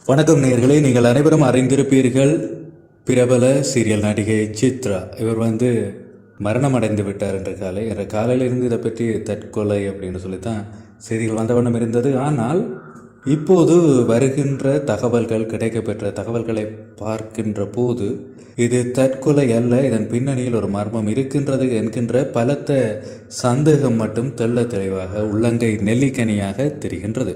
வணக்கம் நேயர்களே, நீங்கள் அனைவரும் அறிந்திருப்பீர்கள். பிரபல சீரியல் நடிகை சித்ரா இவர் மரணம் அடைந்து விட்டார் என்ற காலையிலிருந்து இதை பற்றி தற்கொலை அப்படின்னு சொல்லித்தான் செய்திகள் வந்த வண்ணம் இருந்தது. ஆனால் இப்போது வருகின்ற தகவல்கள், கிடைக்கப்பெற்ற தகவல்களை பார்க்கின்ற போது இது தற்கொலை அல்ல, இதன் பின்னணியில் ஒரு மர்மம் இருக்கின்றது என்கின்ற பலத்த சந்தேகம் மட்டும் தெள்ள தெளிவாக உள்ளங்கை நெல்லிக்கனியாக தெரிகின்றது.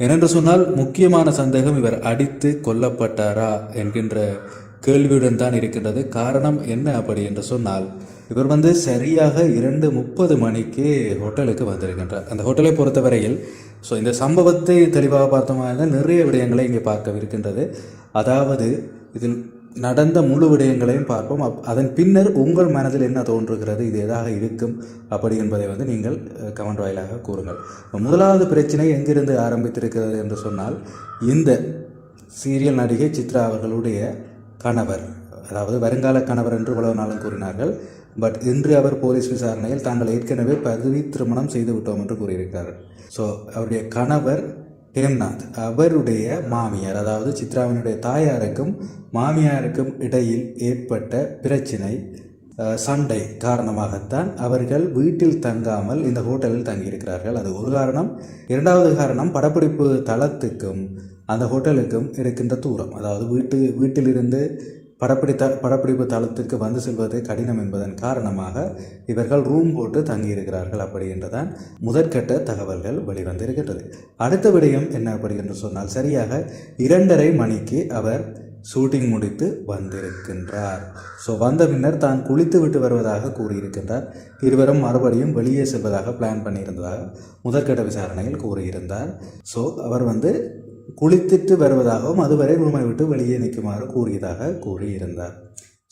ஏனென்று சொன்னால் முக்கியமான சந்தேகம் இவர் அடித்து கொல்லப்பட்டாரா என்கின்ற கேள்வியுடன் தான் இருக்கின்றது. காரணம் என்ன அப்படி என்று சொன்னால், இவர் சரியாக 2:30 மணிக்கு ஹோட்டலுக்கு வந்திருக்கின்றார். அந்த ஹோட்டலை பொறுத்தவரையில் இந்த சம்பவத்தை தெளிவாக பார்த்தோம்னா நிறைய விடயங்களை இங்கே பார்க்கவிருக்கின்றது. அதாவது இதில் நடந்த முழு விடயங்களையும் பார்ப்போம். அதன் பின்னர் உங்கள் மனதில் என்ன தோன்றுகிறது, இது எதாக இருக்கும் அப்படி என்பதை நீங்கள் கமெண்ட் வாயிலாக கூறுங்கள். முதலாவது பிரச்சனை எங்கிருந்து ஆரம்பித்திருக்கிறது என்று சொன்னால், இந்த சீரியல் நடிகை சித்ரா அவர்களுடைய கணவர், அதாவது வருங்கால கணவர் என்று இவ்வளவு நாளும் கூறினார்கள். பட் இன்று அவர் போலீஸ் விசாரணையில் தாங்கள் ஏற்கனவே பதவி திருமணம் செய்து விட்டோம் என்று கூறியிருக்கிறார்கள். அவருடைய கணவர் ஹேம்நாத் அவருடைய மாமியார், அதாவது சித்ராவினுடைய தாயாருக்கும் மாமியாருக்கும் இடையில் ஏற்பட்ட பிரச்சினை, சண்டை காரணமாகத்தான் அவர்கள் வீட்டில் தங்காமல் இந்த ஹோட்டலில் தங்கியிருக்கிறார்கள். அது ஒரு காரணம். இரண்டாவது காரணம், படப்பிடிப்பு தளத்துக்கும் அந்த ஹோட்டலுக்கும் இருக்கின்ற தூரம். அதாவது வீட்டிலிருந்து படப்பிடிப்பு தளத்திற்கு வந்து செல்வது கடினம் என்பதன் காரணமாக இவர்கள் ரூம் போட்டு தங்கியிருக்கிறார்கள் அப்படி என்றுதான் முதற்கட்ட தகவல்கள் வெளிவந்திருக்கின்றது. அடுத்த விடயம் என்ன அப்படி என்று சொன்னால், சரியாக 2:30 மணிக்கு அவர் ஷூட்டிங் முடித்து வந்திருக்கின்றார். வந்த பின்னர் தான் குளித்து விட்டு வருவதாக கூறியிருக்கின்றார். இருவரும் மறுபடியும் வெளியே செல்வதாக பிளான் பண்ணியிருந்ததாக முதற்கட்ட விசாரணையில் கூறியிருந்தார். அவர் குளித்துட்டு வருவதாகவும் அதுவரை ரூமை விட்டு வெளியே நிற்குமாறு கூறியிருந்தார்.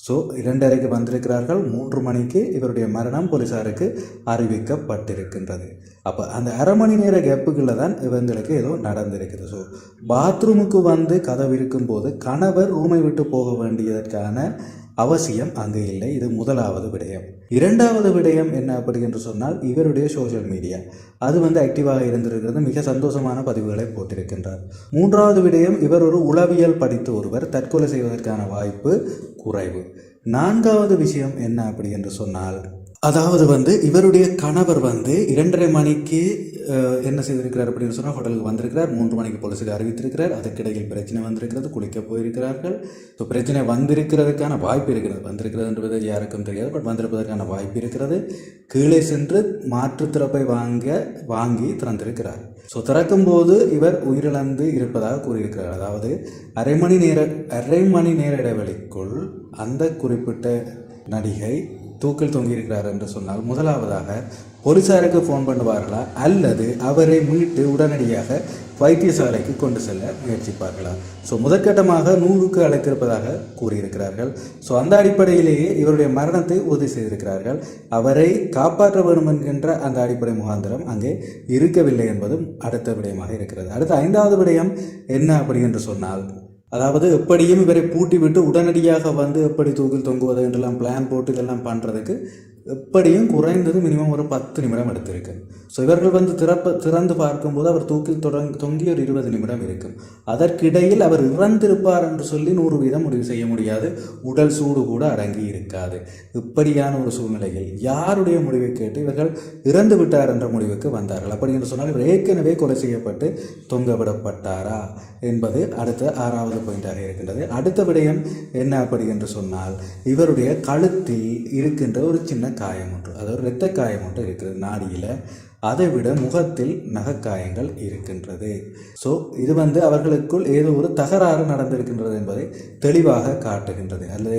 2:30க்கு வந்திருக்கிறார்கள். 3 மணிக்கு இவருடைய மரணம் போலீசாருக்கு அறிவிக்கப்பட்டிருக்கின்றது. அப்போ அந்த அரை மணி நேர கேப்புகளில் தான் இவங்களுக்கு ஏதோ நடந்திருக்குது. பாத்ரூமுக்கு கதவு இருக்கும்போது கணவர் ரூமை விட்டு போக வேண்டியதற்கான அவசியம் அங்கு இல்லை. இது முதலாவது விடயம். இரண்டாவது விடயம் என்ன அப்படி என்று சொன்னால், இவருடைய சோஷியல் மீடியா அது ஆக்டிவாக இருந்திருக்கிறது. மிக சந்தோஷமான பதிவுகளை போட்டிருக்கின்றார். மூன்றாவது விடயம், இவர் ஒரு உளவியல் படித்த ஒருவர், தற்கொலை செய்வதற்கான வாய்ப்பு குறைவு. நான்காவது விஷயம் என்ன அப்படி என்று சொன்னால், அதாவது இவருடைய கணவர் 2:30 மணிக்கு என்ன செய்திருக்கிறார் அப்படின்னு சொன்னால், ஹோட்டலுக்கு வந்திருக்கிறார். 3 மணிக்கு போலீஸுக்கு அறிவித்திருக்கிறார். அதற்கிடையில் பிரச்சனை வந்திருக்கிறது, குளிக்க போயிருக்கிறார்கள். பிரச்சனை வந்திருக்கிறதுக்கான வாய்ப்பு இருக்கிறது. வந்திருக்கிறதுன்றது யாருக்கும் தெரியாது, பட் வந்திருப்பதற்கான வாய்ப்பு இருக்கிறது. கீழே சென்று மாற்று திறப்பை வாங்கி திறந்திருக்கிறார். திறக்கும் போது இவர் உயிரிழந்து இருப்பதாக கூறியிருக்கிறார். அதாவது அரை மணி நேர இடைவெளிக்குள் அந்த குறிப்பிட்ட நடிகை தூக்கில் தொங்கியிருக்கிறார் என்று சொன்னால், முதலாவதாக போலீசாருக்கு ஃபோன் பண்ணுவார்களா அல்லது அவரை மீட்டு உடனடியாக வைத்தியசாலைக்கு கொண்டு செல்ல முயற்சிப்பார்களா? முதற்கட்டமாக 100க்கு அழைத்திருப்பதாக கூறியிருக்கிறார்கள். அந்த அடிப்படையிலேயே இவருடைய மரணத்தை உறுதி செய்திருக்கிறார்கள். அவரை காப்பாற்ற வேண்டும் என்கின்ற அந்த அடிப்படை முகாந்திரம் அங்கே இருக்கவில்லை என்பதும் அடுத்த விடயமாக இருக்கிறது. அடுத்த 5வது விடயம் என்ன அப்படி என்று சொன்னால், அதாவது எப்படியும் இவரை பூட்டி விட்டு உடனடியாக எப்படி தூக்கில் தொங்குவது என்றெல்லாம் பிளான் போட்டு இதெல்லாம் பண்ணுறதுக்கு எப்படியும் குறைந்தது மினிமம் ஒரு 10 நிமிடம் எடுத்திருக்கு. இவர்கள் திறந்து பார்க்கும்போது அவர் தூக்கில் தொங்கி ஒரு 20 நிமிடம் இருக்கும். அதற்கிடையில் அவர் இறந்திருப்பார் என்று சொல்லி 100% முடிவு செய்ய முடியாது. உடல் சூடு கூட அடங்கி இருக்காது. இப்படியான ஒரு சூழ்நிலையில் யாருடைய முடிவை கேட்டு இவர்கள் இறந்து விட்டார் என்ற முடிவுக்கு வந்தார்கள். அப்படி என்று சொன்னால், இவர் ஏற்கனவே கொலை செய்யப்பட்டு தொங்கவிடப்பட்டாரா என்பது அடுத்த 6வது பாயிண்டாக இருக்கின்றது. அடுத்த விடயம் என்ன அப்படி என்று சொன்னால், இவருடைய கழுத்தில் இருக்கின்ற ஒரு சின்ன காயம் ஒன்று, அதாவது இரத்த காயம் ஒன்று இருக்கிறது நாடியில். அதை விட முகத்தில் நகைக்காயங்கள் இருக்கின்றது. இது அவர்களுக்குள் ஏதோ ஒரு தகராறு நடந்திருக்கின்றது என்பதை தெளிவாக காட்டுகின்றது. அல்லது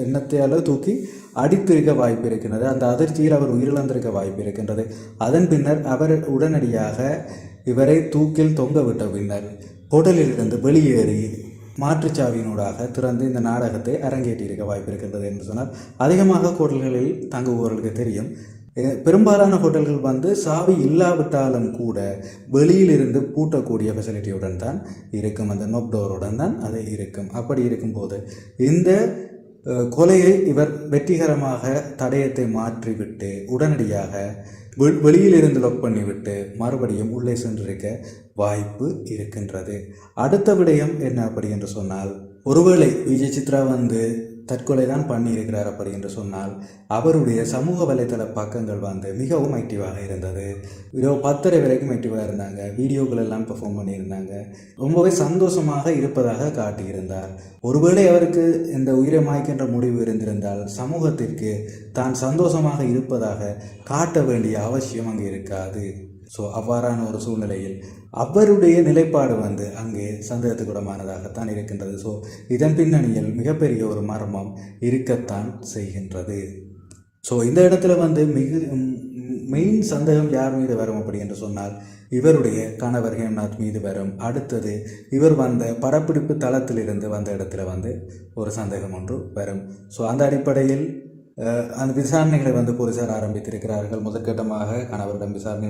எண்ணத்தையாலோ தூக்கி அடித்திருக்க வாய்ப்பு இருக்கின்றது. அந்த அதிர்ச்சியில் அவர் உயிரிழந்திருக்க வாய்ப்பு இருக்கின்றது. அதன் பின்னர் அவர் உடனடியாக இவரை தூக்கில் தொங்க விட்ட பின்னர் ஹோட்டலிலிருந்து வெளியேறி மாற்றுச்சாவியினூடாக திறந்து இந்த நாடகத்தை அரங்கேற்றியிருக்க வாய்ப்பு இருக்கின்றது என்று சொன்னால், அதிகமாக ஹோட்டல்களில் தங்குபவர்களுக்கு தெரியும், பெரும்பாலான ஹோட்டல்கள் சாவி இல்லாவிட்டாலும் கூட வெளியிலிருந்து பூட்டக்கூடிய ஃபெசிலிட்டியுடன் தான் இருக்கும். அந்த நோப் டோருடன் தான் அது இருக்கும். அப்படி இருக்கும்போது இந்த கொலையை இவர் வெற்றிகரமாக தடயத்தை மாற்றிவிட்டு உடனடியாக வெளியிலிருந்து லாக் பண்ணிவிட்டு மறுபடியும் உள்ளே சென்றிருக்க வாய்ப்பு இருக்கின்றது. அடுத்த விடயம் என்ன அப்படி என்று சொன்னால், ஒருவேளை விஜய் சித்ரா வந்து தற்கொலை தான் பண்ணியிருக்கிறார் அப்படி என்று சொன்னால் அவருடைய சமூக வலைத்தள பக்கங்கள் வந்து மிகவும் ஆக்டிவாக இருந்தது. இரவு 10:30 வரைக்கும் ஆக்டிவாக இருந்தாங்க. வீடியோக்கள் எல்லாம் பெர்ஃபார்ம் பண்ணியிருந்தாங்க. ரொம்பவே சந்தோஷமாக இருப்பதாக காட்டியிருந்தார். ஒருவேளை அவருக்கு இந்த உயிரை மாய்க்கின்ற முடிவு இருந்திருந்தால் சமூகத்திற்கு தான் சந்தோஷமாக இருப்பதாக காட்ட வேண்டிய அவசியம் அங்கே இருக்காது. ஸோ அவ்வாறான ஒரு சூழ்நிலையில் அவருடைய நிலைப்பாடு வந்து அங்கே சந்தேகத்துக்குடமானதாகத்தான் இருக்கின்றது. ஸோ இதன் பின்னணியில் மிகப்பெரிய ஒரு மர்மம் இருக்கத்தான் செய்கின்றது. ஸோ இந்த இடத்துல வந்து மெயின் சந்தேகம் யார் மீது வரும் அப்படி என்று சொன்னால் இவருடைய கணவர் ஹேம்நாத் மீது வரும். அடுத்தது இவர் வந்த படப்பிடிப்பு தளத்திலிருந்து வந்த இடத்துல வந்து ஒரு சந்தேகம் ஒன்று வரும். ஸோ அந்த அடிப்படையில் அந்த விசாரணைகளை வந்து போலீசார் ஆரம்பித்திருக்கிறார்கள். முதற்கட்டமாக கணவரிடம் விசாரணை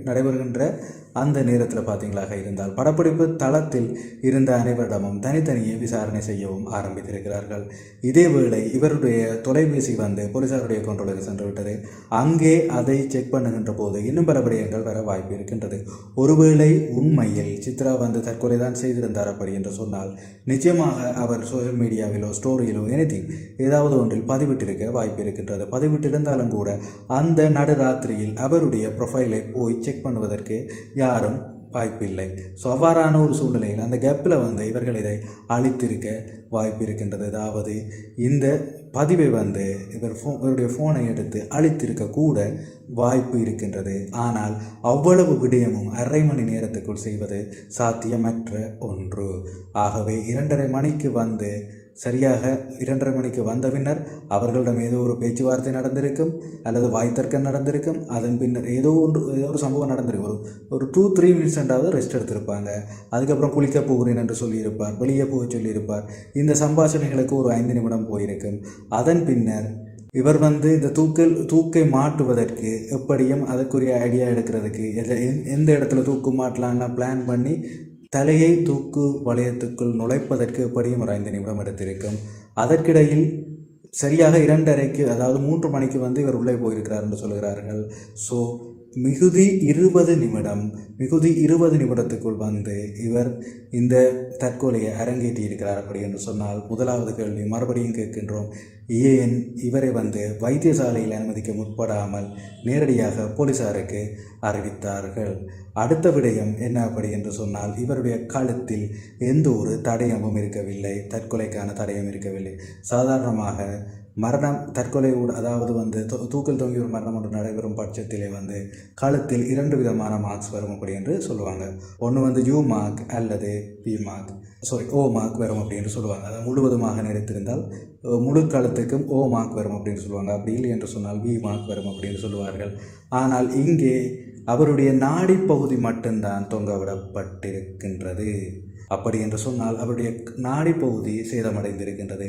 நடைபெறுகின்ற அந்த நேரத்தில் பார்த்தீங்களாக இருந்தால் படப்பிடிப்பு தளத்தில் இருந்த அனைவரிடமும் தனித்தனியே விசாரணை செய்யவும் ஆரம்பித்திருக்கிறார்கள். இதேவேளை இவருடைய தொலைபேசி வந்து போலீசாருடைய கண்ட்ரோலுக்கு சென்று விட்டது. அங்கே அதை செக் பண்ணுகின்ற போது இன்னும் பல விடயங்கள் வர வாய்ப்பு இருக்கின்றது. ஒருவேளை உண்மையில் சித்ரா வந்து தற்கொலை தான் செய்திருந்தார் அப்படி என்று சொன்னால் நிச்சயமாக அவர் சோஷியல் மீடியாவிலோ ஸ்டோரியிலோ ஏதாவது ஒன்றில் பதிவிட்டிருக்க வாய்ப்பு இருக்கின்றது. பதிவிட்டிருந்தாலும் கூட அந்த நடுராத்திரியில் அவருடைய ப்ரொஃபைலை போய் செக் பண்ணுவதற்கு யாரும் வாய்ப்பில்லை. ஸோ அவ்வாறான ஒரு சூழ்நிலையில் அந்த கேப்பில் வந்து இவர்கள் இதை அழித்திருக்க வாய்ப்பு இருக்கின்றது. அதாவது இந்த பதிவை வந்து இவருடைய ஃபோனை எடுத்து அழித்திருக்க கூட வாய்ப்பு இருக்கின்றது. ஆனால் அவ்வளவு விடயமும் 1/2 மணி நேரத்துக்குள் செய்வது சாத்தியமற்ற ஒன்று. ஆகவே 2:30 மணிக்கு வந்து சரியாக 2:30 மணிக்கு வந்த பின்னர் அவர்களிடம் ஏதோ ஒரு பேச்சுவார்த்தை நடந்திருக்கும் அல்லது வாய்த்தர்க்கம் நடந்திருக்கும். அதன் பின்னர் ஏதோ ஒரு சம்பவம் நடந்திருக்கும். ஒரு 2-3 மினிட்ஸ் ரெண்டாவது ரெஸ்ட் எடுத்திருப்பாங்க. அதுக்கப்புறம் குளிக்க போகிறேன் என்று சொல்லியிருப்பார், வெளியே போக சொல்லியிருப்பார். இந்த சம்பாஷணைகளுக்கு ஒரு 5 நிமிடம் போயிருக்கும். அதன் பின்னர் இவர் வந்து இந்த தூக்கை மாட்டுவதற்கு எப்படியும் அதற்குரிய ஐடியா எடுக்கிறதுக்கு எந்த இடத்துல தூக்கு மாட்டலாம்னா பிளான் பண்ணி தலையை தூக்கு வளையத்துக்குள் நுழைப்பதற்கு எப்படியும் ஒரு 5 நிமிடம் எடுத்திருக்கும். அதற்கிடையில் சரியாக 2:30க்கு அதாவது 3 மணிக்கு வந்து இவர் உள்ளே போயிருக்கிறார் என்று சொல்கிறார்கள். ஸோ மிகுதி 20 நிமிடத்துக்குள் வந்து இவர் இந்த தற்கொலையை அரங்கேற்றி இருக்கிறார் அப்படி என்று சொன்னால் முதலாவது கேள்வி மறுபடியும் கேட்கின்றோம், ஏன் இவரை வந்து வைத்தியசாலையில் அனுமதிக்க முற்படாமல் நேரடியாக போலீசாருக்கு அறிவித்தார்கள்? அடுத்த விடயம் என்ன அப்படி என்று சொன்னால் இவருடைய கழுத்தில் எந்த ஒரு தடயமும் இருக்கவில்லை, தற்கொலைக்கான தடயம் இருக்கவில்லை. சாதாரணமாக தற்கொலையோடு அதாவது வந்து தூக்கில் தொங்கி ஒரு மரணம் ஒன்று நடைபெறும் பட்சத்திலே வந்து கழுத்தில் 2 விதமான மார்க்ஸ் வரும் அப்படி என்று சொல்லுவாங்க. ஒன்று வந்து U மார்க் அல்லது O மார்க் வரும் அப்படின்னு சொல்லுவாங்க. அதாவது முழுவதுமாக நிறைத்திருந்தால் முழு கழுத்துக்கும் O மார்க் வரும் அப்படின்னு சொல்லுவாங்க. அப்படி இல்லை என்று சொன்னால் V மார்க் வரும் அப்படின்னு சொல்லுவார்கள். ஆனால் இங்கே அவருடைய நாடி பகுதி மட்டும்தான் தொங்கவிடப்பட்டிருக்கின்றது. அப்படி என்று சொன்னால் அவருடைய நாடி பகுதி சேதமடைந்திருக்கின்றது.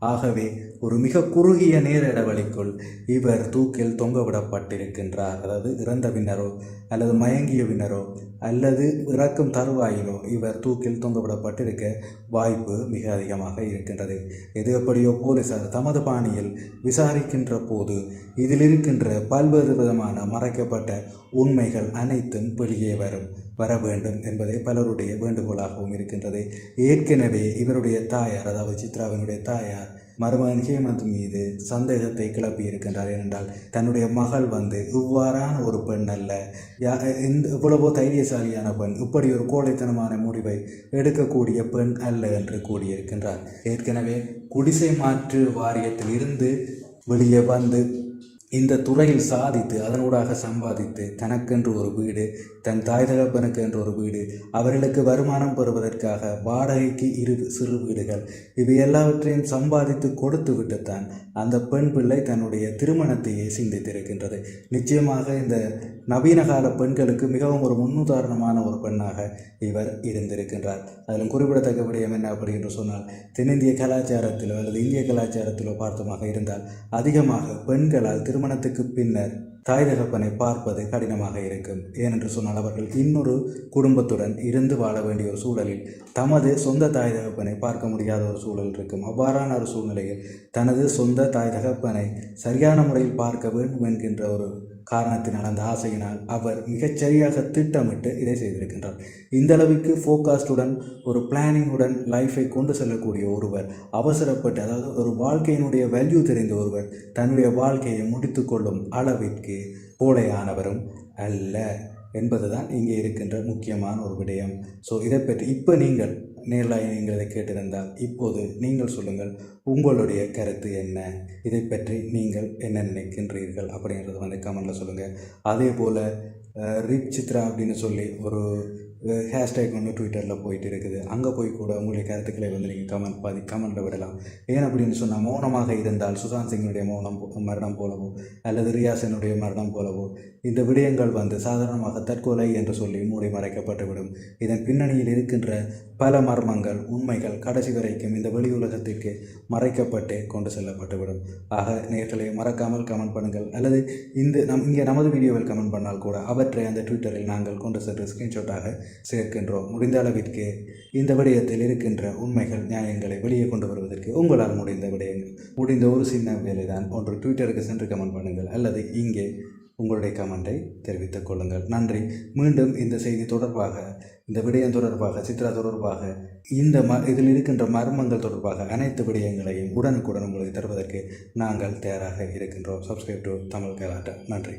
ஆகவே ஒரு மிக குறுகிய நேர இடைவெளிக்குள் இவர் தூக்கில் தொங்கவிடப்பட்டிருக்கின்றார். அதாவது இறந்த பின்னரோ அல்லது மயங்கிய பின்னரோ அல்லது இறக்கும் தருவாயிலோ இவர் தூக்கில் தொங்கவிடப்பட்டிருக்க வாய்ப்பு மிக அதிகமாக இருக்கின்றது. எது எப்படியோ போலீசார் தமது பாணியில் விசாரிக்கின்ற போது இதில் இருக்கின்ற பல்வேறு விதமான மறைக்கப்பட்ட உண்மைகள் அனைத்தும் வெளியே வர வேண்டும் என்பதே பலருடைய வேண்டுகோளாகவும் இருக்கின்றது. ஏற்கனவே இவருடைய தாயார் அதாவது சித்ராவினுடைய தாயார் மருமகன் ஹேமந்த் மீது சந்தேகத்தை கிளப்பி இருக்கின்றார். ஏனென்றால் தன்னுடைய மகள் வந்து இவ்வாறான ஒரு பெண் அல்ல, இவ்வளவோ தைரியசாலியான பெண், இப்படி ஒரு கோழைத்தனமான முடிவை எடுக்கக்கூடிய பெண் அல்ல என்று கூறியிருக்கின்றார். ஏற்கனவே குடிசை மாற்று வாரியத்தில் இருந்து வெளியே வந்து இந்த துறையில் சாதித்து அதனூடாக சம்பாதித்து தனக்கென்று ஒரு வீடு, தன் தாய் தகப்பனுக்கு என்று ஒரு வீடு, அவர்களுக்கு வருமானம் பெறுவதற்காக வாடகைக்கு 2 சிறு வீடுகள், இவை எல்லாவற்றையும் சம்பாதித்து கொடுத்து விட்டுத்தான் அந்த பெண் பிள்ளை தன்னுடைய திருமணத்தையே சிந்தித்திருக்கின்றது. நிச்சயமாக இந்த நவீன கால பெண்களுக்கு மிகவும் ஒரு முன்னுதாரணமான ஒரு பெண்ணாக இவர் இருந்திருக்கின்றார். அதிலும் குறிப்பிடத்தக்க விடயம் என்ன அப்படி என்று சொன்னால் தென்னிந்திய கலாச்சாரத்திலோ அல்லது இந்திய கலாச்சாரத்திலோ பார்த்தமாக இருந்தால் அதிகமாக பெண்களால் திருமணத்துக்கு பின்னர் தாய் தகப்பனை பார்ப்பது கடினமாக இருக்கும். ஏனென்று சொன்னால் அவர்கள் இன்னொரு குடும்பத்துடன் இருந்து வாழ வேண்டிய ஒரு சூழலில் தமது சொந்த தாய் தகப்பனை பார்க்க முடியாத ஒரு சூழல் இருக்கும். அவ்வாறான ஒரு சூழ்நிலையில் தனது சொந்த தாய் தகப்பனை சரியான முறையில் பார்க்க வேண்டும் என்கின்ற ஒரு காரணத்தினால், அந்த ஆசையினால் அவர் மிகச்சரியாக திட்டமிட்டு இதை செய்திருக்கின்றார். இந்த அளவுக்கு ஃபோகாஸ்டுடன், ஒரு பிளானிங்குடன் லைஃபை கொண்டு செல்லக்கூடிய ஒருவர், அவசரப்பட்டு, அதாவது ஒரு வாழ்க்கையினுடைய வேல்யூ தெரிந்த ஒருவர் தன்னுடைய வாழ்க்கையை முடித்து கொள்ளும் அளவிற்கு கோழையானவரும் அல்ல என்பதுதான் இங்கே இருக்கின்ற முக்கியமான ஒரு விடயம். ஸோ இதை பற்றி இப்போ நீங்கள் நேரில் நீங்கள் இதை கேட்டிருந்தால் இப்போது நீங்கள் சொல்லுங்கள், உங்களுடைய கருத்து என்ன, இதை பற்றி நீங்கள் என்ன நினைக்கின்றீர்கள் அப்படின்றத வந்து கமெண்டில் சொல்லுங்கள். அதே போல் ரிப் சித்ரா அப்படின்னு சொல்லி ஒரு ஹேஷ்டேக் ஒன்று ட்விட்டரில் போயிட்டு இருக்குது. அங்கே போய் கூட உங்களுடைய கருத்துக்களை வந்து நீங்கள் கமெண்ட்டில் விடலாம். ஏன் அப்படின்னு சொன்னால், மௌனமாக இருந்தால் சுஷாந்த் சிங்கினுடைய மரணம் போலவோ அல்லது ரியாசனுடைய மரணம் போலவோ இந்த விடயங்கள் வந்து சாதாரணமாக தற்கொலை என்று சொல்லி மூடி மறைக்கப்பட்டுவிடும். இதன் பின்னணியில் இருக்கின்ற பல மர்மங்கள், உண்மைகள் கடைசி வரைக்கும் இந்த வெளி உலகத்திற்கு மறைக்கப்பட்டு கொண்டு செல்லப்பட்டுவிடும். ஆக நேர்களை மறக்காமல் கமெண்ட் பண்ணுங்கள், அல்லது இங்கே நமது வீடியோவில் கமெண்ட் பண்ணால் கூட அவற்றை அந்த ட்விட்டரில் நாங்கள் கொண்டு சென்று ஸ்க்ரீன்ஷாட்டாக சேர்க்கின்றோம். முடிந்த அளவிற்கு இந்த விடயத்தில் இருக்கின்ற உண்மைகள், நியாயங்களை வெளியே கொண்டு வருவதற்கு உங்களால் முடிந்த ஒரு சின்ன வேலை தான். ஒன்று ட்விட்டருக்கு சென்று கமெண்ட் பண்ணுங்கள், அல்லது இங்கே உங்களுடைய கமெண்டை தெரிவித்துக் கொள்ளுங்கள். நன்றி. மீண்டும் இந்த செய்தி தொடர்பாக, இந்த விடயம் தொடர்பாக, சித்ரா தொடர்பாக, இதில் இருக்கின்ற மர்மங்கள் தொடர்பாக அனைத்து விடயங்களையும் உடனுக்குடன் உங்களுக்கு தருவதற்கு நாங்கள் தயாராக இருக்கின்றோம். சப்ஸ்கிரைப் டு தமிழ் கலாட்டா. நன்றி.